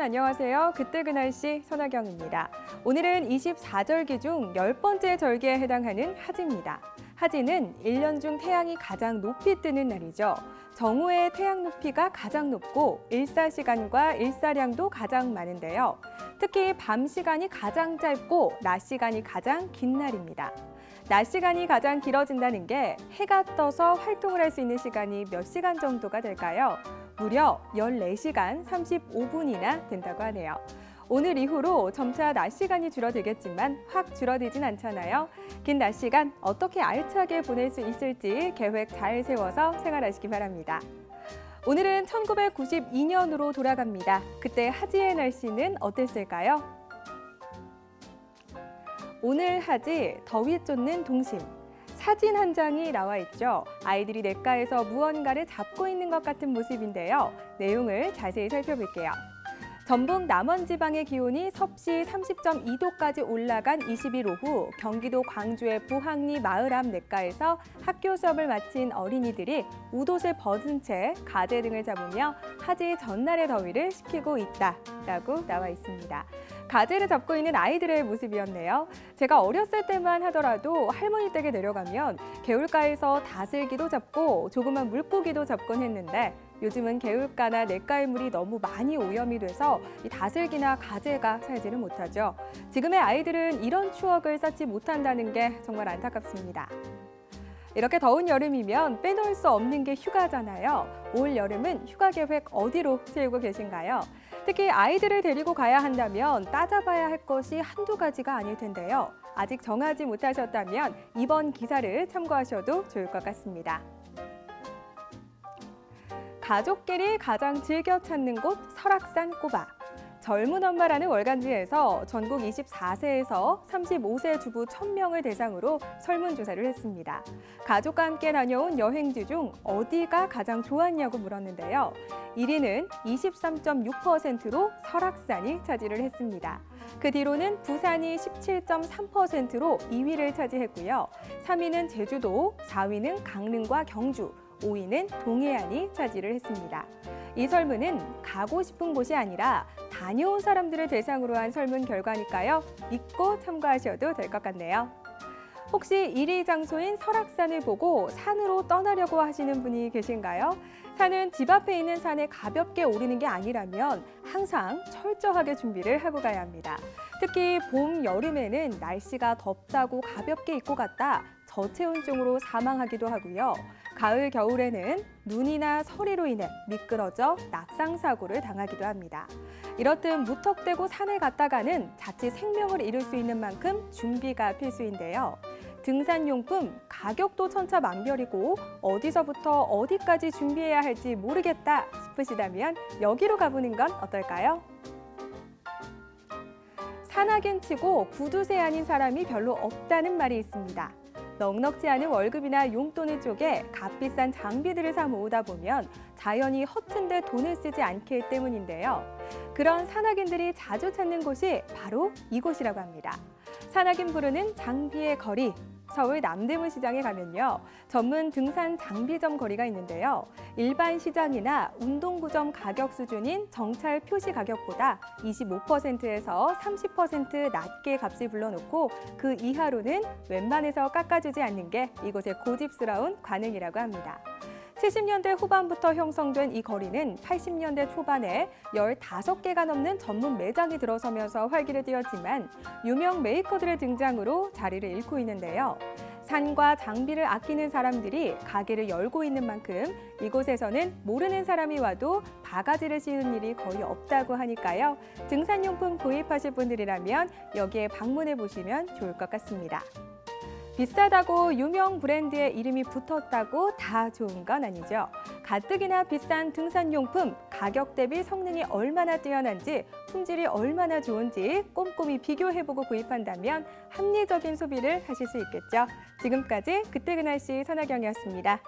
안녕하세요. 그때 그 날씨 선아경입니다. 오늘은 24절기 중 10번째 절기에 해당하는 하지입니다. 하지는 1년 중 태양이 가장 높이 뜨는 날이죠. 정오의 태양 높이가 가장 높고 일사시간과 일사량도 가장 많은데요. 특히 밤 시간이 가장 짧고 낮 시간이 가장 긴 날입니다. 낮 시간이 가장 길어진다는 게 해가 떠서 활동을 할 수 있는 시간이 몇 시간 정도가 될까요? 무려 14시간 35분이나 된다고 하네요. 오늘 이후로 점차 낮 시간이 줄어들겠지만 확 줄어들진 않잖아요. 긴 낮 시간 어떻게 알차게 보낼 수 있을지 계획 잘 세워서 생활하시기 바랍니다. 오늘은 1992년으로 돌아갑니다. 그때 하지의 날씨는 어땠을까요? 오늘 하지 더위 쫓는 동심. 사진 한 장이 나와 있죠. 아이들이 냇가에서 무언가를 잡고 있는 것 같은 모습인데요. 내용을 자세히 살펴볼게요. 전북 남원지방의 기온이 섭씨 30.2도까지 올라간 20일 오후 경기도 광주의 부항리 마을 앞 냇가에서 학교 수업을 마친 어린이들이 웃옷을 벗은 채 가재 등을 잡으며 하지 전날의 더위를 식히고 있다라고 나와 있습니다. 가재를 잡고 있는 아이들의 모습이었네요. 제가 어렸을 때만 하더라도 할머니 댁에 내려가면 개울가에서 다슬기도 잡고 조그만 물고기도 잡곤 했는데 요즘은 개울가나 냇가의 물이 너무 많이 오염이 돼서 이 다슬기나 가재가 살지를 못하죠. 지금의 아이들은 이런 추억을 쌓지 못한다는 게 정말 안타깝습니다. 이렇게 더운 여름이면 빼놓을 수 없는 게 휴가잖아요. 올 여름은 휴가 계획 어디로 세우고 계신가요? 특히 아이들을 데리고 가야 한다면 따져봐야 할 것이 한두 가지가 아닐 텐데요. 아직 정하지 못하셨다면 이번 기사를 참고하셔도 좋을 것 같습니다. 가족끼리 가장 즐겨 찾는 곳 설악산 꼬박. 젊은 엄마라는 월간지에서 전국 24세에서 35세 주부 1000명을 대상으로 설문조사를 했습니다. 가족과 함께 다녀온 여행지 중 어디가 가장 좋았냐고 물었는데요. 1위는 23.6%로 설악산이 차지를 했습니다. 그 뒤로는 부산이 17.3%로 2위를 차지했고요. 3위는 제주도, 4위는 강릉과 경주, 5위는 동해안이 차지를 했습니다. 이 설문은 가고 싶은 곳이 아니라 다녀온 사람들을 대상으로 한 설문 결과니까요. 믿고 참고하셔도 될 것 같네요. 혹시 1위 장소인 설악산을 보고 산으로 떠나려고 하시는 분이 계신가요? 산은 집 앞에 있는 산에 가볍게 오르는 게 아니라면 항상 철저하게 준비를 하고 가야 합니다. 특히 봄, 여름에는 날씨가 덥다고 가볍게 입고 갔다 저체온증으로 사망하기도 하고요. 가을, 겨울에는 눈이나 서리로 인해 미끄러져 낙상사고를 당하기도 합니다. 이렇듯 무턱대고 산에 갔다가는 자칫 생명을 잃을 수 있는 만큼 준비가 필수인데요. 등산용품 가격도 천차만별이고 어디서부터 어디까지 준비해야 할지 모르겠다 싶으시다면 여기로 가보는 건 어떨까요? 산악인 치고 구두쇠 아닌 사람이 별로 없다는 말이 있습니다. 넉넉지 않은 월급이나 용돈을 쪼개 값비싼 장비들을 사 모으다 보면 자연히 허튼데 돈을 쓰지 않기 때문인데요. 그런 산악인들이 자주 찾는 곳이 바로 이곳이라고 합니다. 산악인 부르는 장비의 거리. 서울 남대문 시장에 가면요. 전문 등산 장비점 거리가 있는데요. 일반 시장이나 운동구점 가격 수준인 정찰 표시 가격보다 25%에서 30% 낮게 값을 불러놓고 그 이하로는 웬만해서 깎아주지 않는 게 이곳의 고집스러운 관행이라고 합니다. 70년대 후반부터 형성된 이 거리는 80년대 초반에 15개가 넘는 전문 매장이 들어서면서 활기를 띠었지만 유명 메이커들의 등장으로 자리를 잃고 있는데요. 산과 장비를 아끼는 사람들이 가게를 열고 있는 만큼 이곳에서는 모르는 사람이 와도 바가지를 씌우는 일이 거의 없다고 하니까요. 등산용품 구입하실 분들이라면 여기에 방문해 보시면 좋을 것 같습니다. 비싸다고 유명 브랜드의 이름이 붙었다고 다 좋은 건 아니죠. 가뜩이나 비싼 등산용품, 가격 대비 성능이 얼마나 뛰어난지, 품질이 얼마나 좋은지 꼼꼼히 비교해보고 구입한다면 합리적인 소비를 하실 수 있겠죠. 지금까지 그때 그 날씨 선아경이었습니다.